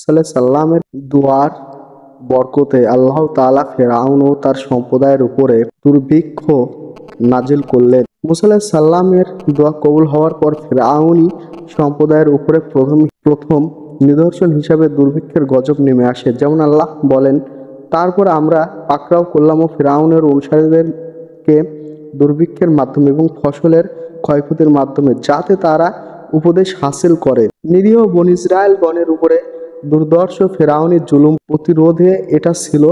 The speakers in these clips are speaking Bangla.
সাল্লামের দুয়ার বরকতে আল্লাহ তাআলা ফেরাউন ও তার সম্প্রদায়ের উপরে দুর্ভিক্ষ নাজিল করলেন। মুসা আলাইহিস সালামের দোয়া কবুল হওয়ার পর ফেরাউনী সম্প্রদায়ের উপরে প্রথম নিদর্শন হিসাবে দুর্ভিক্ষের গজব নেমে আসে। যেমন আল্লাহ বলেন, তারপর আমরা পাকড়াও করলাম ও ফেরাউনের অনুসারীদেরকে দুর্ভিক্ষের মাধ্যমে এবং ফসলের ক্ষয়ক্ষতির মাধ্যমে, যাতে তারা উপদেশ হাসিল করে। নিরীহ বনী ইসরায়েলগণের উপরে দুর্ধর্ষ ফেরাউনি জুলুম প্রতিরোধে এটা ছিল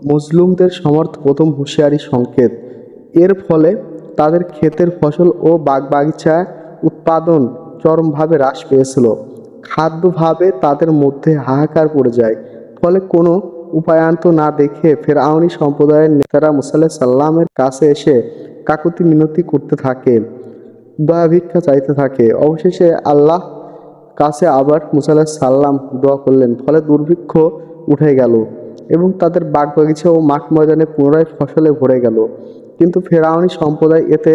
মজলুমদের সমর্থ প্রথম হুঁশিয়ারি সংকেত। এর ফলে তাদের ক্ষেতের ফসল ও বাগবাগিচা উৎপাদন চরমভাবে হ্রাস পেয়েছিল। খাদ্যভাবে তাদের মধ্যে হাহাকার পড়ে যায়। ফলে কোনো উপায়ান্ত না দেখে ফেরাউনি সম্প্রদায়ের নেতারা মুসা আলাইহিস সালামের কাছে এসে কাকুতি মিনতি করতে থাকে, দয়া ভিক্ষা চাইতে থাকে। অবশেষে আল্লাহ কাছে আবার মুসা আলাইহিস সালাম দোয়া করলেন, ফলে দুর্ভিক্ষ উঠে গেল এবং তাদের বাগবাগিচা ও মাঠ ময়দানে পুনরায় ফসলে ভরে গেল। কিন্তু ফেরাউনি সম্প্রদায় এতে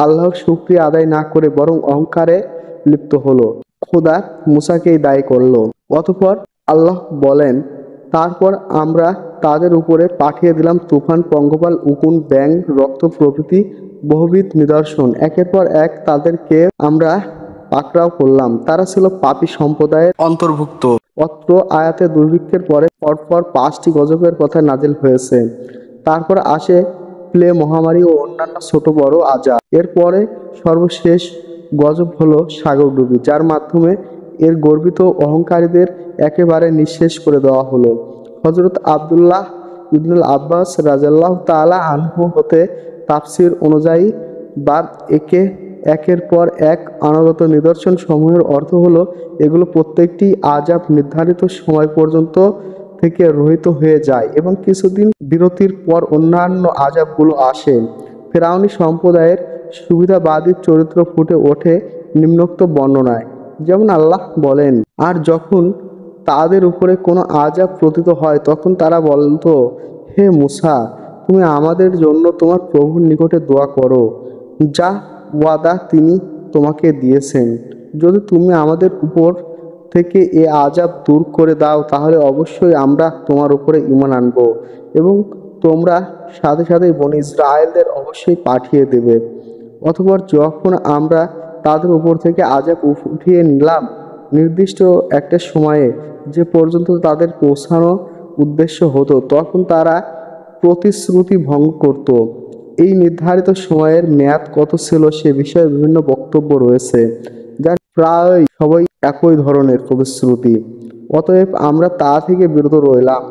আল্লাহর শুকরিয়া আদায় না করে বরং অহংকারে লিপ্ত হলো। খোদা মুসাকেই দায়ী করল। অতঃপর আল্লাহ বলেন, তারপর আমরা তাদের উপরে পাঠিয়ে দিলাম তুফান, পঙ্গপাল, উকুন, ব্যাঙ, রক্ত প্রভৃতি বহুবিধ নিদর্শন। একের পর এক তাদেরকে আমরা পাকড়াও করলাম। তারা ছিল পাপী সম্প্রদায়ের অন্তর্ভুক্ত। অত্র আয়াতে দুর্ভিক্ষের পরে পরপর 5টি গজবের কথা নাজিল হয়েছে। তারপর আসে প্লে, মহামারী ও অন্যান্য ছোট বড় আযাব। এরপরে সর্বশেষ গজব হলো সাগরডুবি, যার মাধ্যমে এর গর্বিত অহংকারীদের একেবারে নিঃশেষ করে দেওয়া হলো। হযরত আব্দুল্লাহ ইবনুল আব্বাস রাদিয়াল্লাহু তাআলা আনহু হতে তাফসীর অনুযায়ী বা একের পর এক অনাগত নিদর্শন সমূহের অর্থ হলো এগুলো প্রত্যেকটি আযাব নির্ধারিত সময় পর্যন্ত থেকে রহিত হয়ে যায় এবং কিছুদিন বিরতির পর অন্যান্য আযাবগুলো আসে। ফেরাউনি সম্প্রদায়ের সুবিধাবাদী চরিত্র ফুটে ওঠে নিম্নোক্ত বর্ণনায়। যেমন আল্লাহ বলেন, আর যখন তাদের উপরে কোনো আযাব পতিত হয় তখন তারা বলতো, হে মুসা, তুমি আমাদের জন্য তোমার প্রভুর নিকটে দোয়া করো, যা ওয়াদা তিনি তোমাকে দিয়েছেন। যদি তুমি আমাদের উপর থেকে এ আযাব দূর করে দাও তাহলে অবশ্যই আমরা তোমার উপরে ঈমান আনব এবং তোমরা সাথে সাথে বনী ইসরায়েলদের অবশ্যই পাঠিয়ে দেবে। অতঃপর যখন আমরা তাদের উপর থেকে আযাব উঠিয়ে নিলাম নির্দিষ্ট একটা সময়ে, যে পর্যন্ত তাদের পৌঁছানো উদ্দেশ্য হতো, তখন তারা প্রতিশ্রুতি ভঙ্গ করত। এই নির্ধারিত সময়ের মেয়াদ কত ছিল সে বিষয়ে বিভিন্ন বক্তব্য রয়েছে, যার প্রায় সবাই একই ধরনের প্রতিশ্রুতি। অতএব আমরা তা থেকে বিরত রইলাম।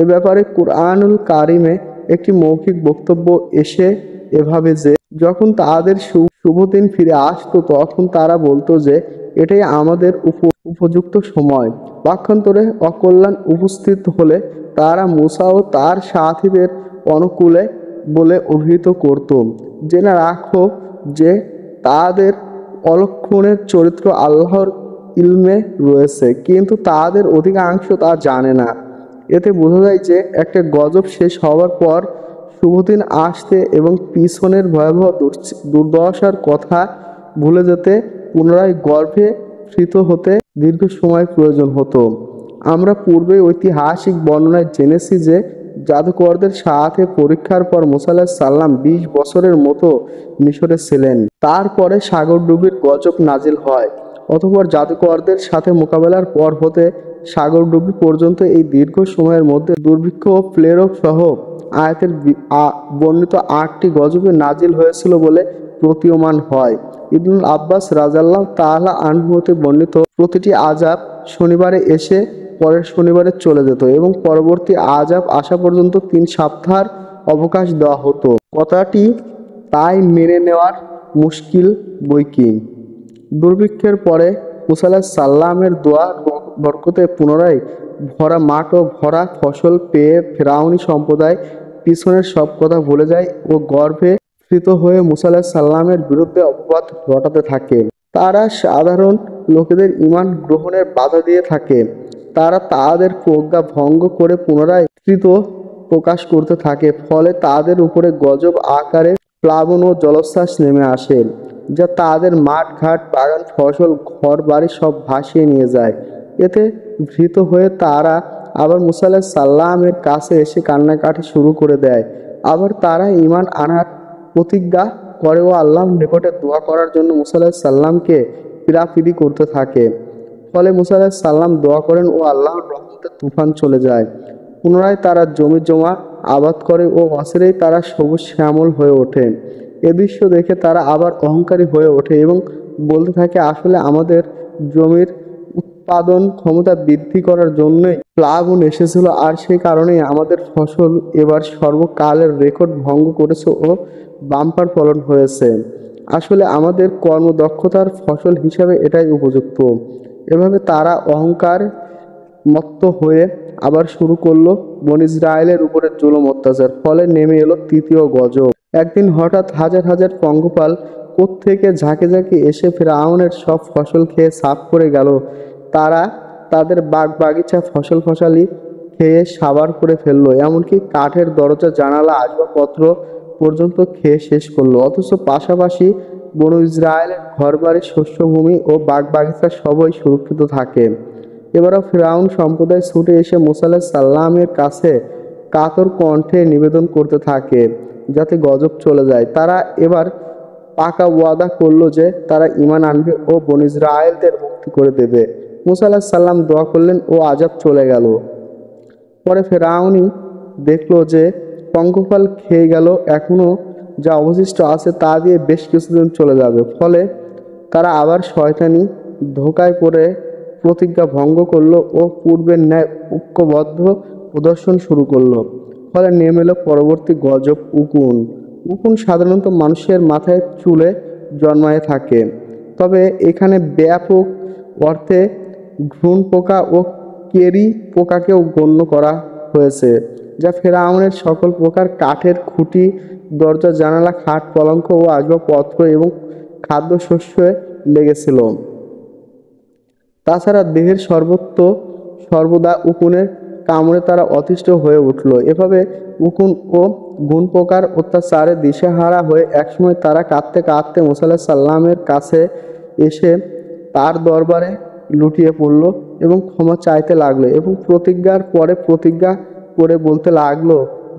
এ ব্যাপারে কুরআনুল কারিমে একটি মৌখিক বক্তব্য এসে এভাবে যে, যখন তাদের শুভ দিন ফিরে আসতো তখন তারা বলতো যে এটাই আমাদের উপযুক্ত সময়। পক্ষান্তরে অকল্যাণ উপস্থিত হলে তারা মুসা ও তার সাথীদের অনুকূলে বলে অভিহিত করত, জেনে রাখো যে তাদের অলক্ষণের চরিত্র আল্লাহর ইলমে রয়েছে, কিন্তু তাদের অধিকাংশ তা জানে না। এতে বোঝা যায় যে একটা গজব শেষ হওয়ার পর শুভদিন আসতে এবং পিছনের ভয়াবহ দুর্দশার কথা ভুলে যেতে পুনরায় গর্ভে স্ফীত হতে দীর্ঘ সময় প্রয়োজন হতো। আমরা পূর্বে ঐতিহাসিক বর্ণনায় জেনেছি যে জাদুকরদের সাথে পরীক্ষার পর মুসা আলাইহিস সালাম 20 বছরের মতো মিশরে ছিলেন। তারপরে সাগরডুবির গজব নাজিল হয়। অতঃপর জাদুকরদের সাথে মোকাবেলার পর হতে সাগরডুবি পর্যন্ত এই দীর্ঘ সময়ের মধ্যে দুর্ভিক্ষ ও প্লেগ সহ আয়াতের বর্ণিত 8টি গজবে নাজিল হয়েছিল বলে প্রতীয়মান হয়। ইবনুল আব্বাস রাদিয়াল্লাহু তাআলা আনহু হতে বর্ণিত, প্রতিটি আযাব শনিবারে এসে পরের শনিবারে চলে যেত এবং পরবর্তী আযাব আসা পর্যন্ত 3 সপ্তাহের অবকাশ দেওয়া হতো। কথাটি তাই মেনে নেওয়ার মুশকিল বৈকি। দুর্ভিক্ষের পরে মুসা আলাইহিস সালামের দোয়ার বরকতে পুনরায় ভরা মাঠ ও ভরা ফসল পেয়ে ফেরাউনি সম্প্রদায় পিছনের সব কথা ভুলে যায় ও গর্ভে স্ফীত হয়ে মুসা আলাইহিস সালামের বিরুদ্ধে অপবাদ রটাতে থাকে। তারা সাধারণ লোকেদের ঈমান গ্রহণের বাধা দিয়ে থাকে। তারা তাদের প্রজ্ঞা ভঙ্গ করে পুনরায় কৃত প্রকাশ করতে থাকে। ফলে তাদের উপরে গজব আকারে প্লাবন ও জলোচ্ছ্বাস নেমে আসে, যা তাদের মাঠ ঘাট, বাগান, ফসল, ঘর বাড়ি সব ভাসিয়ে নিয়ে যায়। এতে ভীত হয়ে তারা আবার মুসা আলাইহিস সালামের কাছে এসে কান্নাকাটি শুরু করে দেয়। আবার তারা ঈমান আনার প্রতিজ্ঞা করে ও আল্লাহর নিকটে দোয়া করার জন্য মুসা আলাইহিস সালামকে পীড়াপিড়ি করতে থাকে। ফলে মুসা আলাইহিস সালাম দোয়া করেন ও আল্লাহর রহমতে তুফান চলে যায়। পুনরায় তারা জমি জমা আবাদ করে ও অচিরেই তারা সবুজ শ্যামল হয়ে ওঠে। এ দৃশ্য দেখে তারা আবার অহংকারী হয়ে ওঠে এবং বলতে থাকে, আসলে আমাদের জমির উৎপাদন ক্ষমতা বৃদ্ধি করার জন্যই প্লাবন এসেছিল, আর সেই কারণেই আমাদের ফসল এবার সর্বকালের রেকর্ড ভঙ্গ করেছে ও বাম্পার ফলন হয়েছে। আসলে আমাদের কর্মদক্ষতার ফসল হিসাবে এটাই উপযুক্ত। এভাবে তারা অহংকার মত্ত হয়ে আবার শুরু করলো বনী ইসরায়েলের উপরে জুলুম অত্যাচার। ফলে নেমে এলো তৃতীয় গজব। একদিন হঠাৎ হাজার হাজার পঙ্গপাল কোত্থেকে ঝাঁকে ঝাঁকে এসে ফিরআউনের সব ফসল খেয়ে সাফ করে গেল। তারা তাদের বাগ বাগিচা ফসল ফসালি খেয়ে সাবার করে ফেললো, এমনকি কাঠের দরজা জানালা আসবাবপত্র পর্যন্ত খেয়ে শেষ করলো। অথচ পাশাপাশি বনু ইসরায়েলের ঘরবাড়ি শস্যভূমি ও বাগ বাগিচা সবই সুরক্ষিত থাকে। এবারও ফিরআউন সম্প্রদায় ছুটে এসে মুসা আলাইহিস সালামের কাছে কাতর কণ্ঠে নিবেদন করতে থাকে যাতে গজব চলে যায়। তারা এবার পাকা ওয়াদা করলো যে তারা ঈমান আনবে ও বনী ইসরায়েলদের মুক্তি করে দেবে। মুসা আলাইহিস সালাম দোয়া করলেন ও আযাব চলে গেল। পরে ফিরআউনই দেখলো যে পঙ্গপাল খেয়ে গেল, এখনো যা অবশিষ্ট আছে তা দিয়ে বেশ কিছুদিন চলে যাবে। ফলে তারা আবার শয়তানি ধোঁকায় পড়ে প্রতিজ্ঞা ভঙ্গ করলো ও পূর্বের ন্যায় ঐক্যবদ্ধ প্রদর্শন শুরু করলো। ফলে নেমে এলো পরবর্তী গজব, উকুন। উকুন সাধারণত মানুষের মাথায় চুলে জন্মায় থাকে, তবে এখানে ব্যাপক অর্থে ঘ্রুণ পোকা ও কেরি পোকাকেও গণ্য করা হয়েছে, যা ফেরাউনের সকল প্রকার কাঠের খুঁটি, দরজা জানালা, খাট পলঙ্ক ও আসবাবপত্র এবং খাদ্যশস্যে লেগেছিল। তাছাড়া দেহের সর্বদা উকুনের কামড়ে তারা অতিষ্ঠ হয়ে উঠল। এভাবে উকুন ও ঘুণ পোকার অত্যাচারে দিশেহারা হয়ে একসময় তারা কাঁদতে কাঁদতে মুসা আলাইহিস সালামের কাছে এসে তার দরবারে লুটিয়ে পড়ল এবং ক্ষমা চাইতে লাগলো এবং প্রতিজ্ঞার পরে প্রতিজ্ঞা করে বলতে লাগলো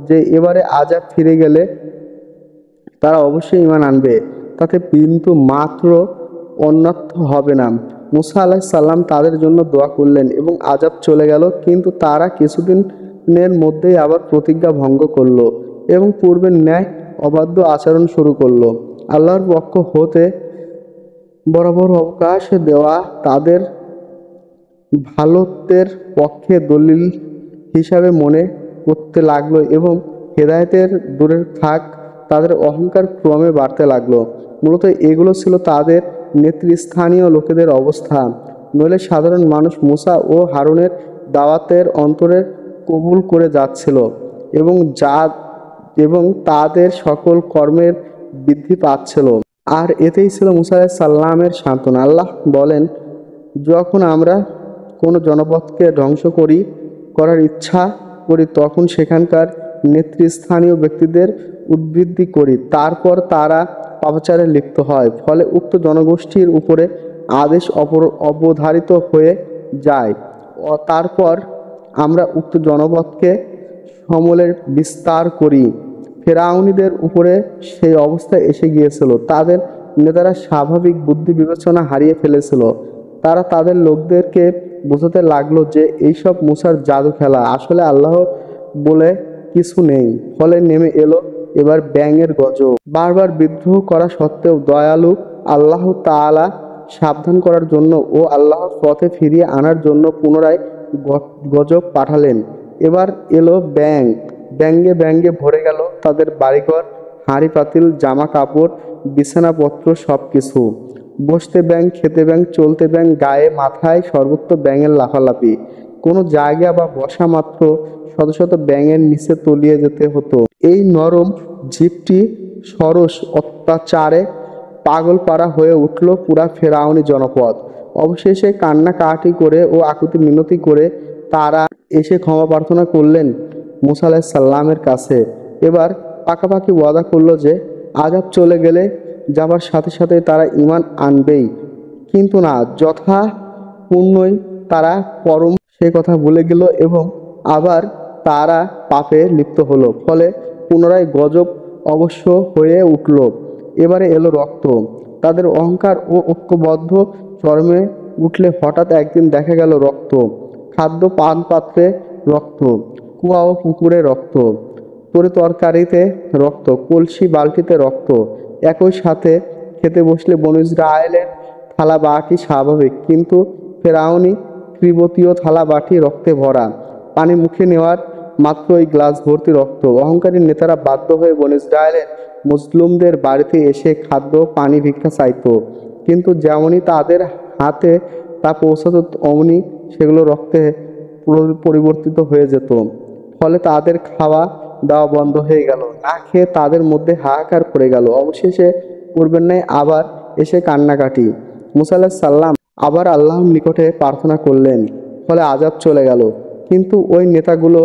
যে এবারে আযাব ফিরে গেলে তারা অবশ্যই ঈমান আনবে, তাতে বিন্দু মাত্র অন্যথ হবে না। মুসা আলাইহিস সালাম তাদের জন্য দোয়া করলেন এবং আযাব চলে গেল, কিন্তু তারা কিছুদিনের মধ্যেই আবার প্রতিজ্ঞা ভঙ্গ করলো এবং পূর্বের ন্যায় অবাধ্য আচরণ শুরু করলো। আল্লাহর পক্ষ হতে বরাবর অবকাশ দেওয়া তাদের ভালোত্বের পক্ষে দলিল হিসাবে মনে করতে লাগলো এবং হেদায়েতের দূরে থাক তাদের অহংকার ক্রমে বাড়তে লাগলো। মূলত এগুলো ছিল তাদের নেতৃস্থানীয় লোকেদের অবস্থা। নইলে সাধারণ মানুষ মুসা ও হারুনের দাওয়াতের অন্তরে কবুল করে যাচ্ছিল এবং তাদের সকল কর্মের বৃদ্ধি পাচ্ছিল। আর এতেই ছিল মুসা আলাইহিস সালামের সান্ত্বনা। আল্লাহ বলেন, যখন আমরা কোনো জনপদকে ধ্বংস করার ইচ্ছা করি তখন সেখানকার নেতৃস্থানীয় ব্যক্তিদের উদ্বৃত্তি করি, তারপর তারা পাপাচারে লিপ্ত হয়। ফলে উক্ত জনগোষ্ঠীর উপরে আদেশ অবধারিত হয়ে যায় ও তারপর আমরা উক্ত জনপদকে সমূলের বিস্তার করি। ফেরাউনীদের উপরে সেই অবস্থা এসে গিয়েছিল। তাদের নেতারা স্বাভাবিক বুদ্ধি বিবেচনা হারিয়ে ফেলেছিল। তারা তাদের লোকদেরকে বোঝাতে লাগলো যে এইসব মুসার জাদু খেলা, আসলে আল্লাহ বলে কিছু নেই। ফলে নেমে এলো এবার ব্যাঙের গজব। বারবার বিদ্রোহ করা সত্ত্বেও দয়ালু আল্লাহ তাআলা সাবধান করার জন্য ও আল্লাহর পথে ফিরিয়ে আনার জন্য পুনরায় গজব পাঠালেন। এবার এলো ব্যাঙ। ব্যাঙে ব্যাঙে ভরে গেল তাদের বাড়িঘর, হাঁড়ি পাতিল, জামা কাপড়, বিছানাপত্র সবকিছু। বসতে ব্যাঙ, খেতে ব্যাঙ, চলতে ব্যাঙ, গায়ে মাথায় সর্বত্র ব্যাঙের লাফালাফি। কোনো জায়গা বা বসা মাত্র শত শত ব্যাঙের নিচে তলিয়ে যেতে হতো। এই নরম জীবটি সরস অত্যাচারে পাগল পাড়া হয়ে উঠল পুরা ফেরাউনি জনপদ। অবশেষে কান্নাকাটি করে ও আকুতি মিনতি করে তারা এসে ক্ষমা প্রার্থনা করলেন মুসা আলাইহিস সালামের কাছে। এবার পাকাপাকি ওয়াদা করলো যে আযাব চলে গেলে যাবার সাথে সাথে তারা ঈমান আনবেই, কিন্তু না, যথাপূর্ণই তারা পরম সে কথা ভুলে গেল এবং আবার তারা পাপে লিপ্ত হলো। ফলে পুনরায় গজব অবশ্য হয়ে উঠল। এবারে এলো রক্ত। তাদের অহংকার ও ঐক্যবদ্ধ চরমে উঠলে হঠাৎ একদিন দেখা গেল রক্ত, খাদ্য পান পাত্রে রক্ত, কুয়া ও পুকুরে রক্ত, তরকারিতে রক্ত, কলসি বালতিতে রক্ত। একই সাথে খেতে বসলে বনু ইসরায়েলের থালা বাটি স্বাভাবিক, কিন্তু ফেরাউনি ত্রিবতীয় থালা বাটি রক্তে ভরা। পানি মুখে নেওয়ার মাত্রই গ্লাস ভর্তি রক্ত। অহংকারী নেতারা বাধ্য হয়ে বনু ইসরায়েলের মুসলিমদের বাড়িতে এসে খাদ্য পানি ভিক্ষা চাইত, কিন্তু যেমনই তাদের হাতে তা পৌঁছাত অমনি সেগুলো রক্তে পরিবর্তিত হয়ে যেত। ফলে তাদের খাওয়া দাওয়া বন্ধ হয়ে গেল। না খেয়ে তাদের মধ্যে হাহাকার পড়ে গেল। অবশেষে পূর্বের ন্যায় আবার এসে কান্নাকাটি। মুসা আলাইহিস সালাম আবার আল্লাহর নিকটে প্রার্থনা করলেন, ফলে আযাব চলে গেল। কিন্তু ওই নেতাগুলো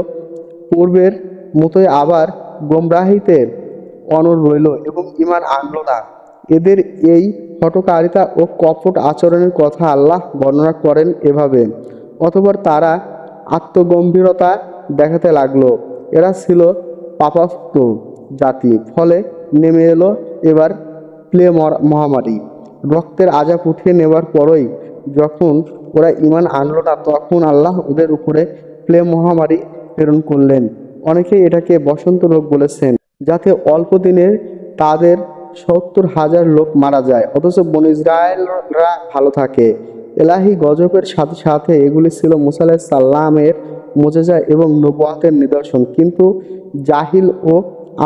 পূর্বের মতোই আবার গোমরাহিতে অনড় রইল এবং ঈমান আনল না। এদের এই হঠকারিতা ও কপট আচরণের কথা আল্লাহ বর্ণনা করেন এভাবে: অতঃপর তারা আত্মগম্ভীরতা দেখাতে লাগলো। এরা ছিল পাপাত্ম জাতি। ফলে নেমে এলো এবার মহামারী। রক্তের আযাব উঠিয়ে নেবার পরই যখন ওরা ঈমান আনলো না, তখন আল্লাহ ওদের উপরে মহামারী প্রেরণ করলেন। অনেকেই এটাকে বসন্ত রোগ বলেছেন, যাতে অল্প দিনে তাদের 70,000 লোক মারা যায়, অথচ বনু ইসরায়েলরা ভালো থাকে। এলাহি গজবের সাথে সাথে এগুলি ছিল মুসা আলাইহিস সালামের মুজিজা এবং নবুওয়াতের নিদর্শন। কিন্তু জাহিল ও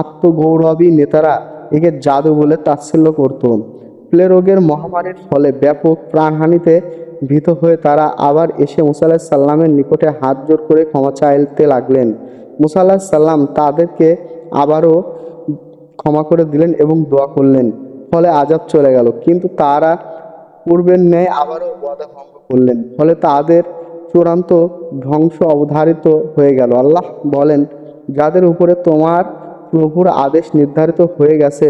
আত্মগৌরবী নেতারা একে জাদু বলে তাচ্ছিল্য করত। রোগের মহামারীর ফলে ব্যাপক প্রাণহানিতে ভীত হয়ে তারা আবার এসে মুসা আলাইহিস সালামের নিকটে হাত জোড় করে ক্ষমা চাইতে লাগলেন। মুসা আলাইহিস সালাম তাদেরকে আবারও ক্ষমা করে দিলেন এবং দোয়া করলেন। ফলে আযাব চলে গেল। কিন্তু তারা পূর্বের ন্যায় আবারও ওয়াদা ভঙ্গ করলেন। ফলে তাদের চূড়ান্ত ধ্বংস অবধারিত হয়ে গেল। আল্লাহ বলেন, যাদের উপরে তোমার প্রভুর আদেশ নির্ধারিত হয়ে গেছে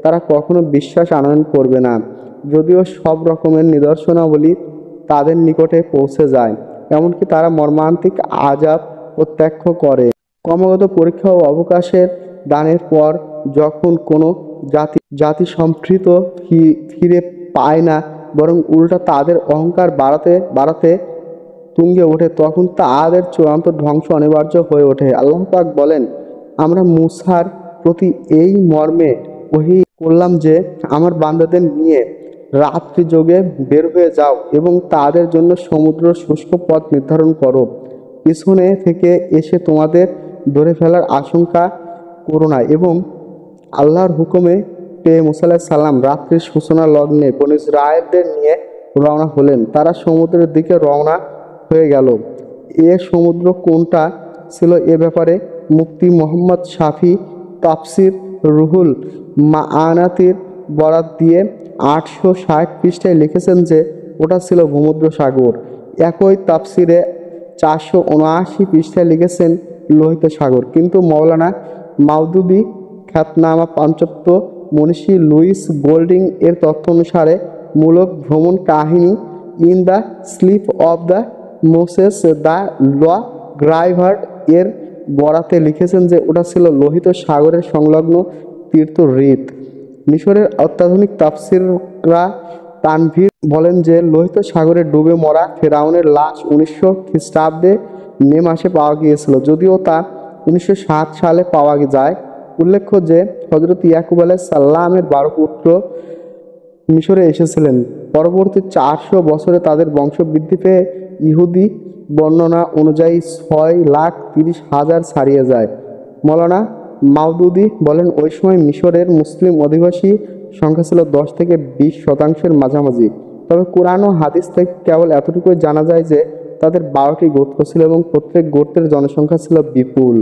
তারা কখনো বিশ্বাস আনয়ন করবে না, যদিও সব রকমের নিদর্শনাবলী তাদের নিকটে পৌঁছে যায়। এমনকি তারা মর্মান্তিক আযাব প্রত্যক্ষ করে। ক্রমাগত পরীক্ষা ও অবকাশের দানের পর যখন কোনো জাতি সম্প্রীত ফিরে পায় না, বরং উল্টা তাদের অহংকার বাড়াতে বাড়াতে তুঙ্গে ওঠে, তখন তাদের চূড়ান্ত ধ্বংস অনিবার্য হয়ে ওঠে। আল্লাহ পাক বলেন, আমরা মূসার প্রতি এই মর্মে ওহী করলাম যে আমার বান্দাদের নিয়ে রাত্রি যোগে বের হয়ে যাও এবং তাদের জন্য সমুদ্র শুষ্ক পথ নির্ধারণ করো। পিছনে থেকে এসে তোমাদের ধরে ফেলার আশঙ্কা করো না। এবং আল্লাহর হুকুমে পেয়ে মুসা আলাইহিস সালাম রাত্রির সূচনা লগ্নে বনু ইসরায়েলদের নিয়ে রওনা হলেন। তারা সমুদ্রের দিকে রওনা হয়ে গেল। এ সমুদ্র কোনটা ছিল এ ব্যাপারে মুফতি মোহাম্মদ শাফি তাফসির রুহুল মাআনাতির বরাত দিয়ে 860 পৃষ্ঠায় লিখেছেন যে ওটা ছিল ভূমধ্য সাগর। একই তাফসিরে 479 পৃষ্ঠায় লিখেছেন লোহিত সাগর। কিন্তু মাওলানা মাওদুদি খ্যাতনামা পাঞ্চত্ব মনীষী লুইস গোল্ডিং এর তথ্য অনুসারে মূলক ভ্রমণ কাহিনী in the slip of the Moses the ল গ্রাইভার্ট এর বরাতে লিখেছেন যে ওটা ছিল লোহিত সাগরের সংলগ্ন তীর্থ হ্রদ। মিশরের অত্যাধুনিক তাফসিররা তানভীর বলেন যে লোহিত সাগরে ডুবে মরা ফেরাউনের লাশ 1900 খ্রিস্টাব্দে মে মাসে পাওয়া গিয়েছিল, যদিও তা 1907 সালে পাওয়া যায়। উল্লেখ্য যে হযরত ইয়াকুব আলাইহিস সালামের 12 পুত্র মিশরে এসেছিলেন। পরবর্তী 400 বছরে তাদের বংশ বৃদ্ধি পেয়ে ইহুদি বর্ণনা অনুযায়ী 6,30,000 ছাড়িয়ে যায়। মৌলানা মাওদুদি বলেন, ওই সময় মিশরের মুসলিম অধিবাসী সংখ্যা ছিল 10 থেকে 20% মাঝামাঝি। তবে কুরআন ও হাদিস থেকে কেবল এতটুকুই জানা যায় যে তাদের 12টি গোত্র ছিল এবং প্রত্যেক গোত্রের জনসংখ্যা ছিল বিপুল।